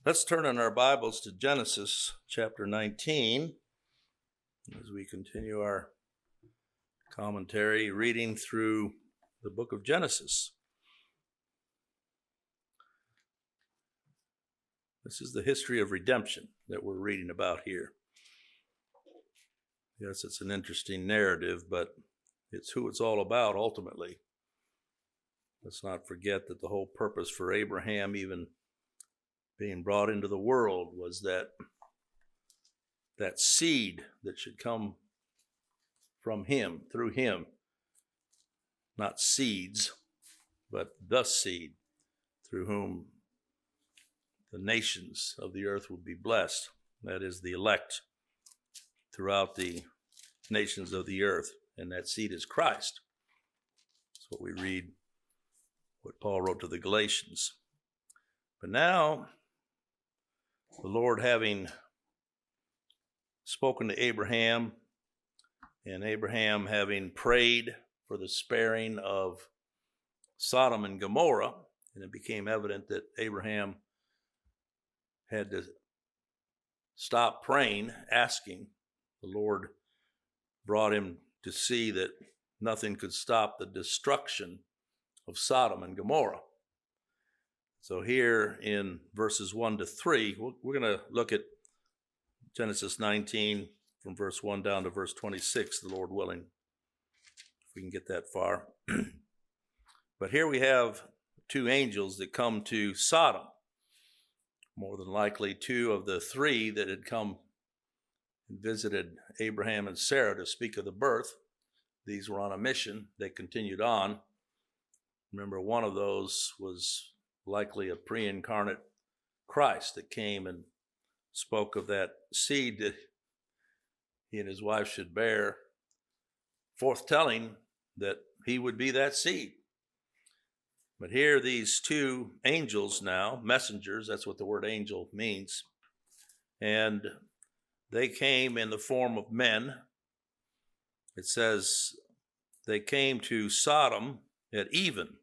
Let's turn in our Bibles to Genesis chapter 19 as we continue our commentary reading through the book of Genesis. This is the history of redemption that we're reading about here. Yes, it's an interesting narrative, but it's who it's all about ultimately. Let's not forget that the whole purpose for Abraham even being brought into the world was that seed that should come from him, through him. Not seeds, but the seed through whom the nations of the earth would be blessed. That is the elect throughout the nations of the earth. And that seed is Christ. That's what we read, what Paul wrote to the Galatians. But now, the Lord having spoken to Abraham, and Abraham having prayed for the sparing of Sodom and Gomorrah, and it became evident that Abraham had to stop praying, asking. The Lord brought him to see that nothing could stop the destruction of Sodom and Gomorrah. So here in verses 1 to 3, we're going to look at Genesis 19 from verse 1 down to verse 26, the Lord willing, if we can get that far. But here we have two angels that come to Sodom. More than likely two of the three that had come and visited Abraham and Sarah to speak of the birth. These were on a mission. They continued on. Remember, one of those was likely a pre-incarnate Christ that came and spoke of that seed that he and his wife should bear, forthtelling that he would be that seed. But here these two angels now, messengers, that's what the word angel means, and they came in the form of men. It says they came to Sodom at even.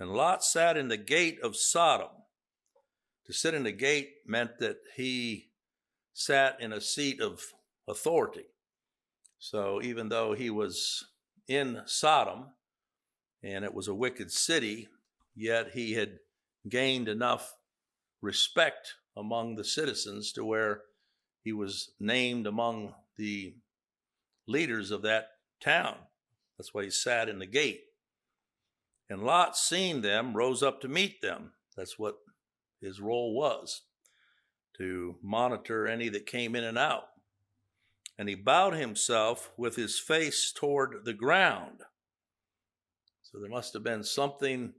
And Lot sat in the gate of Sodom. To sit in the gate meant that he sat in a seat of authority. So even though he was in Sodom, and it was a wicked city, yet he had gained enough respect among the citizens to where he was named among the leaders of that town. That's why he sat in the gate. And Lot, seeing them, rose up to meet them. That's what his role was, to monitor any that came in and out. And he bowed himself with his face toward the ground. So there must have been something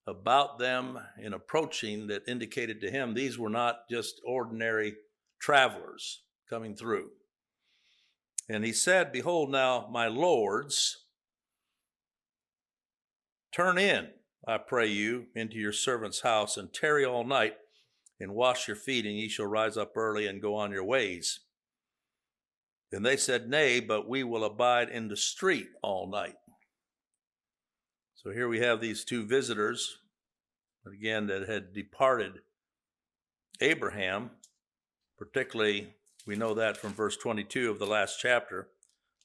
about them in approaching that indicated to him these were not just ordinary travelers coming through. And he said, "Behold now, my lords, turn in, I pray you, into your servant's house, and tarry all night, and wash your feet, and ye shall rise up early and go on your ways." And they said, "Nay, but we will abide in the street all night." So here we have these two visitors, again, that had departed Abraham. Particularly, we know that from verse 22 of the last chapter.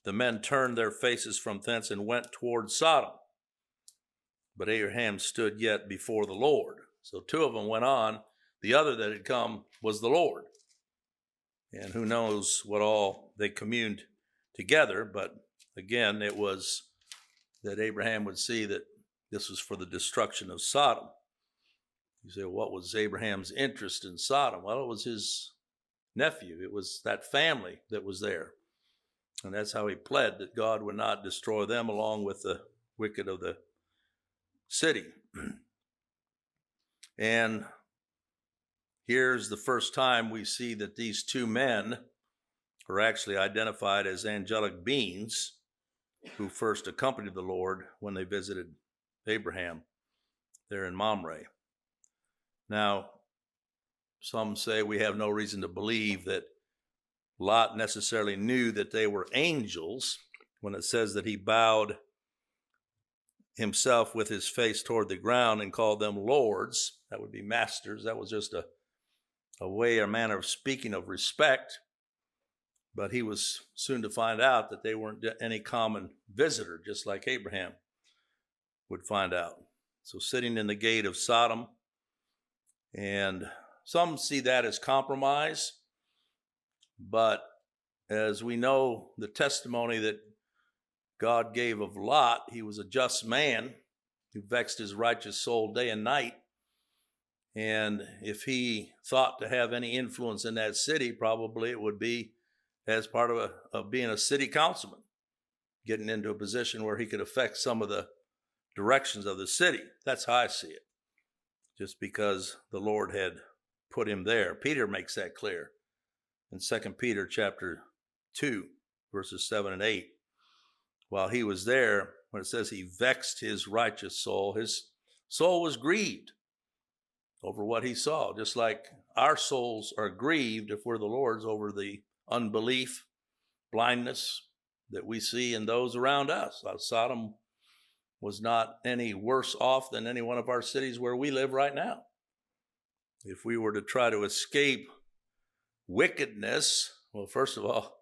The men turned their faces from thence and went toward Sodom. But Abraham stood yet before the Lord. So two of them went on. The other that had come was the Lord. And who knows what all they communed together. But again, it was that Abraham would see that this was for the destruction of Sodom. You say, what was Abraham's interest in Sodom? Well, it was his nephew. It was that family that was there. And that's how he pled that God would not destroy them along with the wicked of the city. And here's the first time we see that these two men are actually identified as angelic beings who first accompanied the Lord when they visited Abraham there in Mamre. Now, some say we have no reason to believe that Lot necessarily knew that they were angels when it says that he bowed himself with his face toward the ground and called them lords. That would be masters. That was just a way or manner of speaking of respect. But he was soon to find out that they weren't any common visitor, just like Abraham would find out. So sitting in the gate of Sodom, and some see that as compromise, but as we know, the testimony that God gave of Lot, he was a just man who vexed his righteous soul day and night. And if he thought to have any influence in that city, probably it would be as part of being a city councilman, getting into a position where he could affect some of the directions of the city. That's how I see it, just because the Lord had put him there. Peter makes that clear in 2 Peter chapter 2, verses 7 and 8. While he was there, when it says he vexed his righteous soul, his soul was grieved over what he saw, just like our souls are grieved if we're the Lord's over the unbelief, blindness that we see in those around us. Sodom was not any worse off than any one of our cities where we live right now. If we were to try to escape wickedness, well, first of all,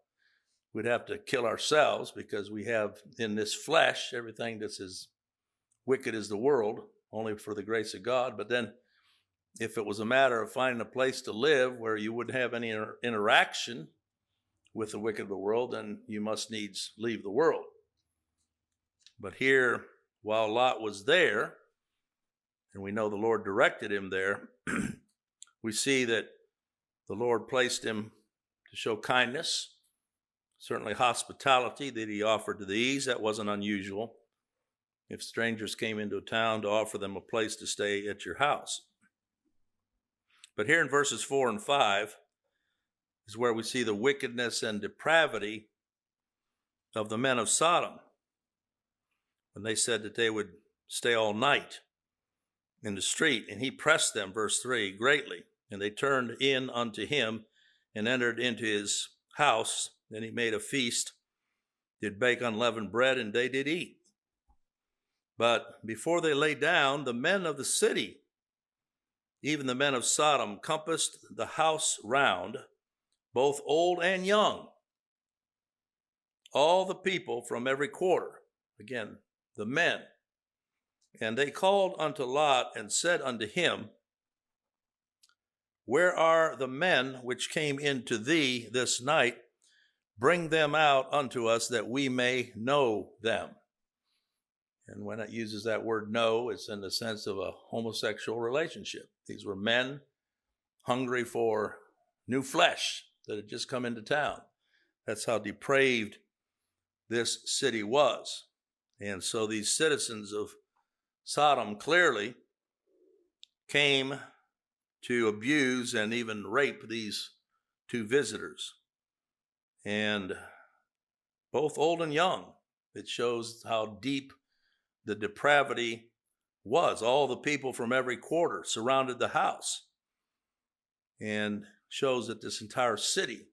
we'd have to kill ourselves, because we have in this flesh everything that's as wicked as the world, only for the grace of God. But then if it was a matter of finding a place to live where you wouldn't have any interaction with the wicked of the world, then you must needs leave the world. But here, while Lot was there, and we know the Lord directed him there, we see that the Lord placed him to show kindness, certainly hospitality that he offered to these. That wasn't unusual. If strangers came into a town, to offer them a place to stay at your house. But here in verses 4 and 5 is where we see the wickedness and depravity of the men of Sodom, when they said that they would stay all night in the street. And he pressed them, verse 3, greatly. And they turned in unto him and entered into his house. Then he made a feast, did bake unleavened bread, and they did eat. But before they lay down, the men of the city, even the men of Sodom, compassed the house round, both old and young, all the people from every quarter. Again, the men. And they called unto Lot and said unto him, Where are the men which came into thee this night? Bring them out unto us, that we may know them. And when it uses that word know, it's in the sense of a homosexual relationship. These were men hungry for new flesh that had just come into town. That's how depraved this city was. And so these citizens of Sodom clearly came to abuse and even rape these two visitors. And both old and young, it shows how deep the depravity was. All the people from every quarter surrounded the house, and shows that this entire city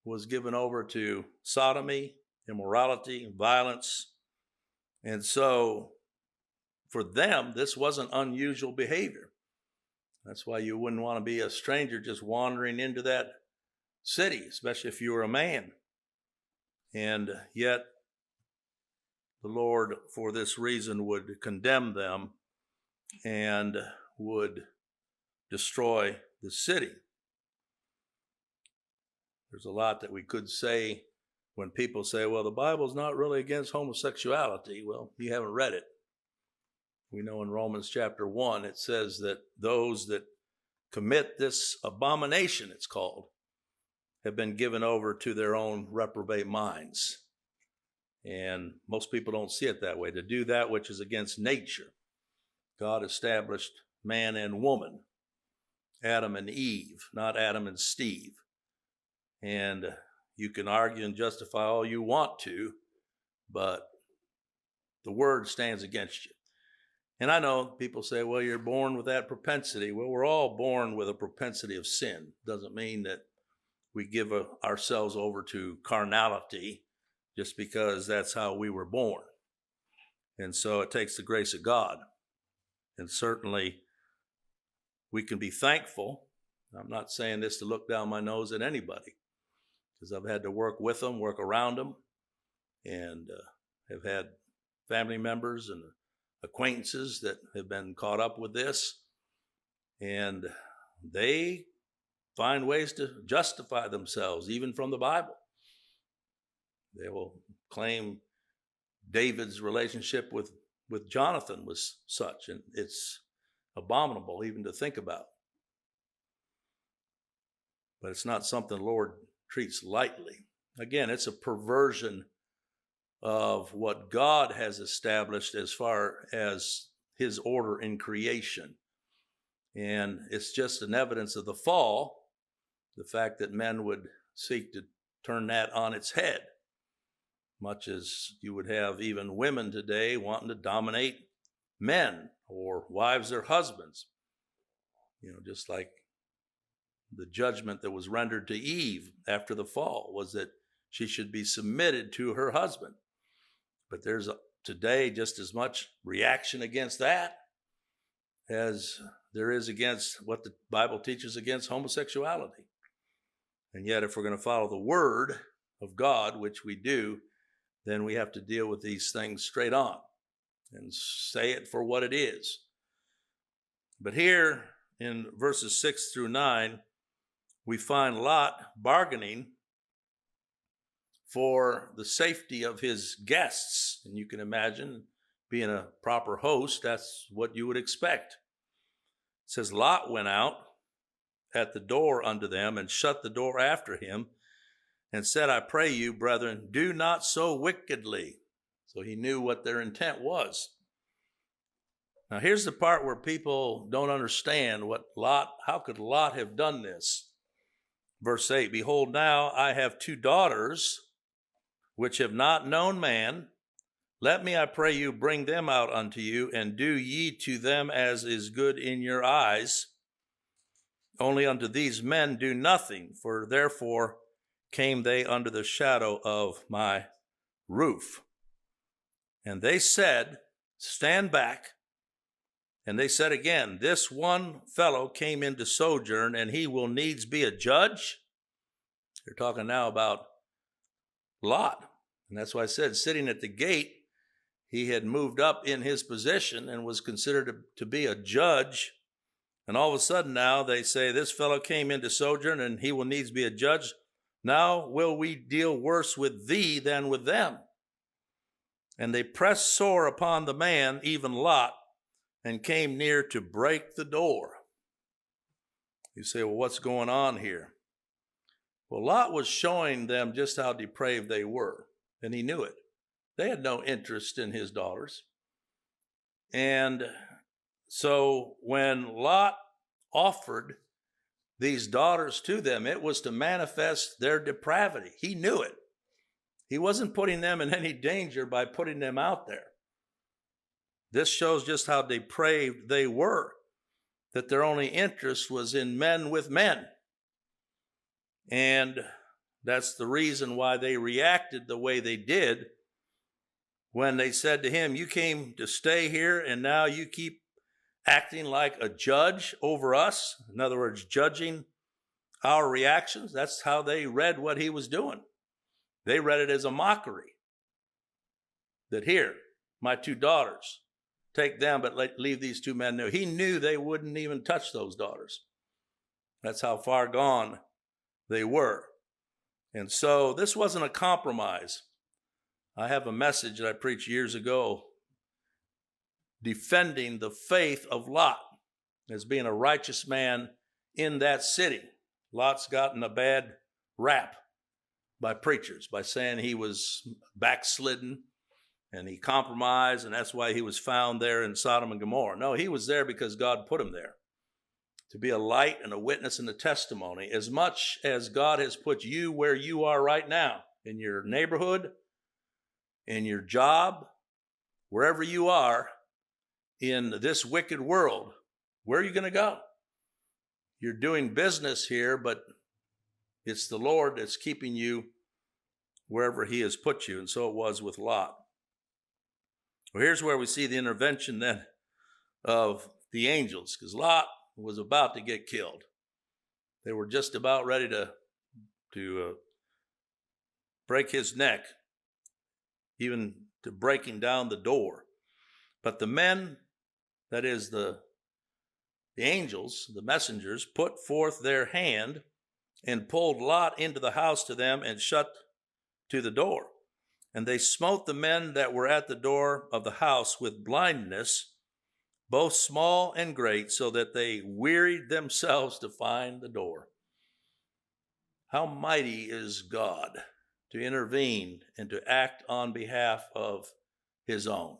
was given over to sodomy, immorality, violence. And so for them, this wasn't unusual behavior. That's why you wouldn't want to be a stranger just wandering into that city, especially if you were a man. And yet the Lord, for this reason, would condemn them and would destroy the city. There's a lot that we could say when people say, well, the Bible's not really against homosexuality. Well, you haven't read it. We know in Romans chapter 1, it says that those that commit this abomination, it's called, have been given over to their own reprobate minds. And most people don't see it that way. To do that which is against nature. God established man and woman, Adam and Eve, not Adam and Steve. And you can argue and justify all you want to, but the word stands against you. And I know people say, well, you're born with that propensity. Well, we're all born with a propensity of sin. Doesn't mean that we give ourselves over to carnality just because that's how we were born. And so it takes the grace of God. And certainly we can be thankful. I'm not saying this to look down my nose at anybody, because I've had to work with them, work around them, and have had family members and acquaintances that have been caught up with this, and they find ways to justify themselves, even from the Bible. They will claim David's relationship with Jonathan was such, and it's abominable even to think about. But it's not something the Lord treats lightly. Again, it's a perversion of what God has established as far as his order in creation. And it's just an evidence of the fall, the fact that men would seek to turn that on its head, much as you would have even women today wanting to dominate men, or wives their husbands. Just like the judgment that was rendered to Eve after the fall was that she should be submitted to her husband. But there's today just as much reaction against that as there is against what the Bible teaches against homosexuality. And yet, if we're going to follow the word of God, which we do, then we have to deal with these things straight on and say it for what it is. But here in verses 6 through 9, we find Lot bargaining for the safety of his guests. And you can imagine, being a proper host, that's what you would expect. It says, Lot went out at the door unto them and shut the door after him and said, I pray you, brethren, do not so wickedly. So he knew what their intent was. Now here's the part where people don't understand how could Lot have done this? Verse 8, behold, now I have 2 daughters which have not known man. Let me, I pray you, bring them out unto you, and do ye to them as is good in your eyes. Only unto these men do nothing, for therefore came they under the shadow of my roof. And they said, stand back. And they said again, this one fellow came into sojourn, and he will needs be a judge. They're talking now about Lot. And that's why I said, sitting at the gate, he had moved up in his position and was considered to be a judge. And all of a sudden now they say, this fellow came into sojourn, and he will needs be a judge. Now will we deal worse with thee than with them? And they pressed sore upon the man, even Lot, and came near to break the door. You say, well, what's going on here? Well, Lot was showing them just how depraved they were, and he knew it. They had no interest in his daughters. And so when Lot offered these daughters to them, it was to manifest their depravity. He knew it. He wasn't putting them in any danger by putting them out there. This shows just how depraved they were, that their only interest was in men with men. And that's the reason why they reacted the way they did when they said to him, you came to stay here and now you keep acting like a judge over us. In other words, judging our reactions. That's how they read what he was doing. They read it as a mockery. That here, my 2 daughters, take them, but leave these 2 men there. He knew they wouldn't even touch those daughters. That's how far gone they were. And so this wasn't a compromise. I have a message that I preached years ago defending the faith of Lot as being a righteous man in that city. Lot's gotten a bad rap by preachers by saying he was backslidden and he compromised, and that's why he was found there in Sodom and Gomorrah. No, he was there because God put him there to be a light and a witness and a testimony, as much as God has put you where you are right now, in your neighborhood, in your job, wherever you are in this wicked world. Where are you going to go? You're doing business here, but it's the Lord that's keeping you wherever he has put you. And so it was with Lot. Well, here's where we see the intervention then of the angels, because Lot was about to get killed. They were just about ready to break his neck, even to breaking down the door. But the men, that is the angels, the messengers, put forth their hand and pulled Lot into the house to them and shut to the door. And they smote the men that were at the door of the house with blindness, both small and great, so that they wearied themselves to find the door. How mighty is God to intervene and to act on behalf of his own.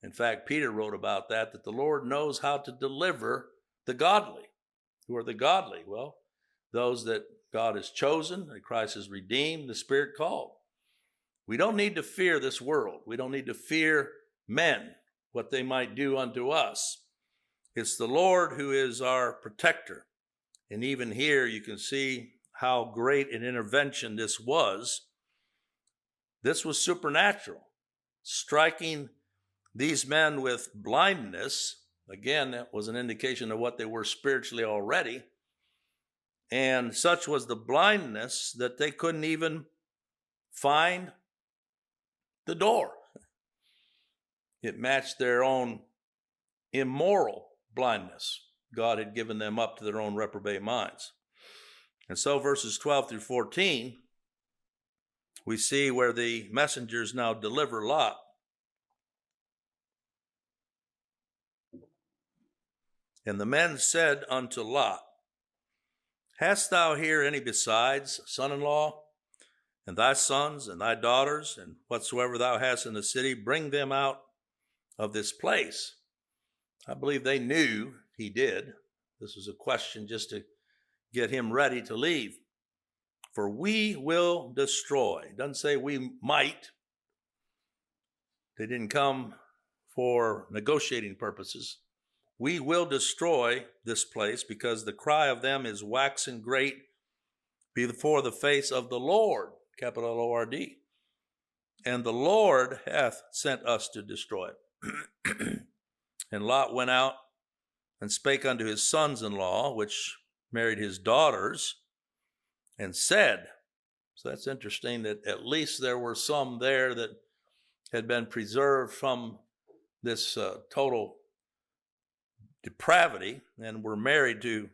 In fact, Peter wrote about that the Lord knows how to deliver the godly. Who are the godly? Well, those that God has chosen, that Christ has redeemed, the Spirit called. We don't need to fear this world. We don't need to fear men, what they might do unto us. It's the Lord who is our protector. And even here you can see how great an intervention this was. This was supernatural, striking these men with blindness. Again, that was an indication of what they were spiritually already. And such was the blindness that they couldn't even find the door. It matched their own immoral blindness. God had given them up to their own reprobate minds. And so verses 12 through 14, we see where the messengers now deliver Lot. And the men said unto Lot, Hast thou here any besides, son-in-law, and thy sons and thy daughters, and whatsoever thou hast in the city, bring them out of this place? I believe they knew he did. This was a question just to get him ready to leave. For we will destroy. It doesn't say we might. They didn't come for negotiating purposes. We will destroy this place, because the cry of them is waxen great before the face of the Lord, capital L-O-R-D. And the Lord hath sent us to destroy it. And Lot went out and spake unto his sons-in-law, which married his daughters, and said, so that's interesting that at least there were some there that had been preserved from this total depravity and were married to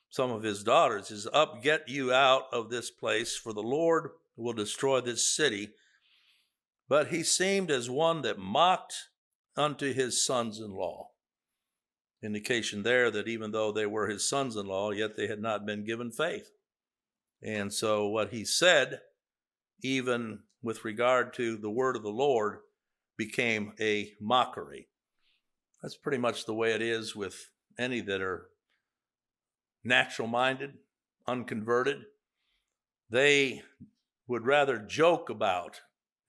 some of his daughters. Is up, get you out of this place, for the Lord will destroy this city. But he seemed as one that mocked unto his sons-in-law. Indication there that even though they were his sons-in-law, yet they had not been given faith. And so what he said, even with regard to the word of the Lord, became a mockery. That's pretty much the way it is with any that are natural-minded, unconverted. They would rather joke about,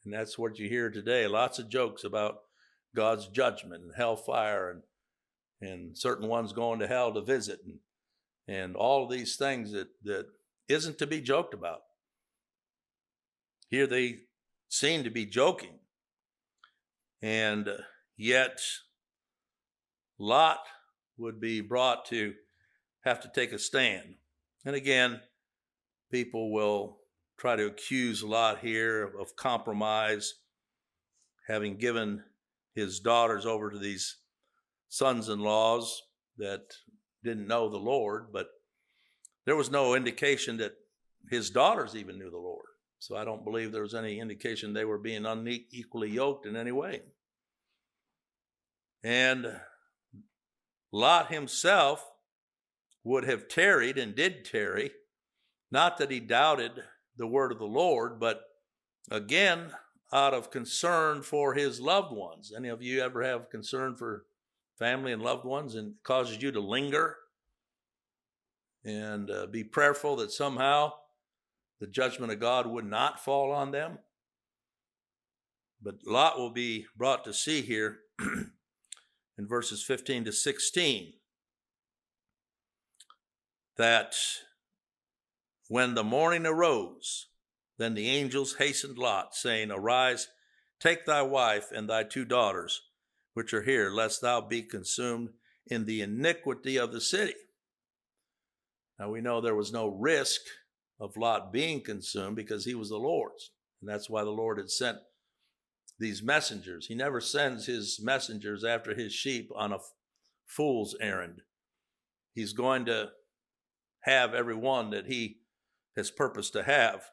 and that's what you hear today, lots of jokes about God's judgment and hellfire and certain ones going to hell to visit and all of these things that isn't to be joked about. Here they seem to be joking. And yet Lot would be brought to have to take a stand. And again, people will try to accuse Lot here of compromise, having given his daughters over to these sons-in-laws that didn't know the Lord, but there was no indication that his daughters even knew the Lord. So I don't believe there was any indication they were being unequally yoked in any way. And Lot himself would have tarried and did tarry, not that he doubted the word of the Lord, but again, out of concern for his loved ones. Any of you ever have concern for family and loved ones and it causes you to linger and be prayerful that somehow the judgment of God would not fall on them? But Lot will be brought to see here in verses 15 to 16 that when the morning arose, then the angels hastened Lot, saying, Arise, take thy wife and thy 2 daughters, which are here, lest thou be consumed in the iniquity of the city. Now we know there was no risk of Lot being consumed because he was the Lord's. And that's why the Lord had sent these messengers. He never sends his messengers after his sheep on a fool's errand. He's going to have everyone that he has purposed to have.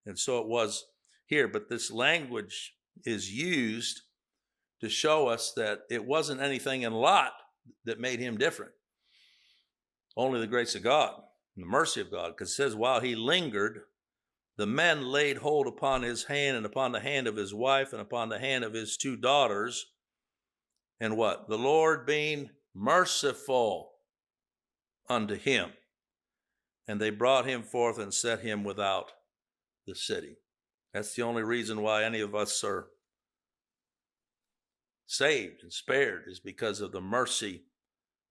And so it was here. But this language is used to show us that it wasn't anything in Lot that made him different. Only the grace of God and the mercy of God. Because it says, while he lingered, the men laid hold upon his hand and upon the hand of his wife and upon the hand of his 2 daughters. And what? The Lord being merciful unto him. And they brought him forth and set him without the city. That's the only reason why any of us are saved and spared, is because of the mercy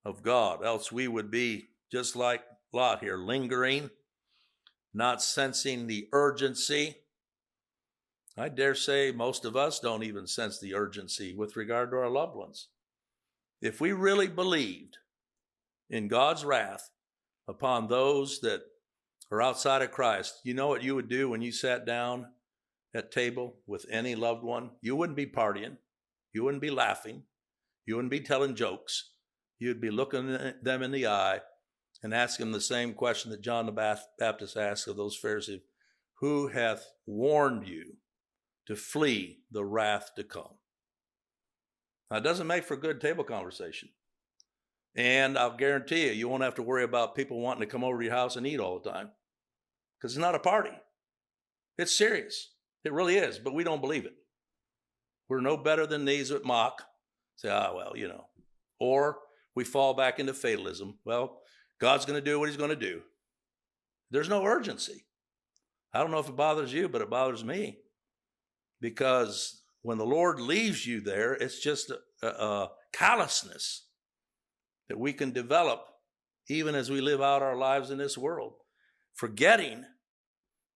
of God. Else we would be just like Lot here, lingering, not sensing the urgency. I dare say most of us don't even sense the urgency with regard to our loved ones. If we really believed in God's wrath upon those that are outside of Christ, you know what you would do when you sat down at table with any loved one? You wouldn't be partying. You wouldn't be laughing. You wouldn't be telling jokes. You'd be looking them in the eye and asking them the same question that John the Baptist asked of those Pharisees. Who hath warned you to flee the wrath to come? Now, it doesn't make for good table conversation. And I'll guarantee you, you won't have to worry about people wanting to come over to your house and eat all the time. Because it's not a party. It's serious. It really is, but we don't believe it. We're no better than these that mock. Say, well, you know. Or we fall back into fatalism. Well, God's going to do what he's going to do. There's no urgency. I don't know if it bothers you, but it bothers me. Because when the Lord leaves you there, it's just a callousness that we can develop even as we live out our lives in this world, forgetting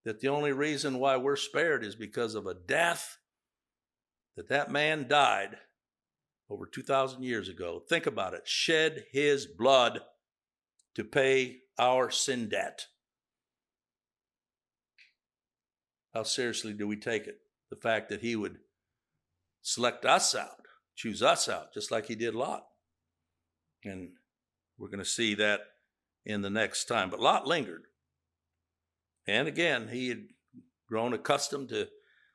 that the only reason why we're spared is because of a death that man died over 2,000 years ago. Think about it. Shed his blood to pay our sin debt. How seriously do we take it? The fact that he would select us out, choose us out, just like he did Lot. And we're going to see that in the next time. But Lot lingered. And again, he had grown accustomed to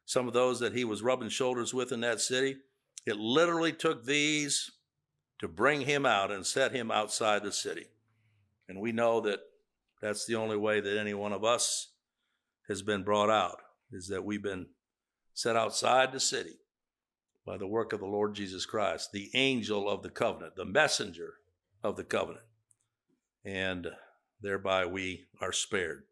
some of those that he was rubbing shoulders with in that city. It literally took these to bring him out and set him outside the city. And we know that that's the only way that any one of us has been brought out, is that we've been set outside the city by the work of the Lord Jesus Christ, the angel of the covenant, the messenger of the covenant. And thereby we are spared.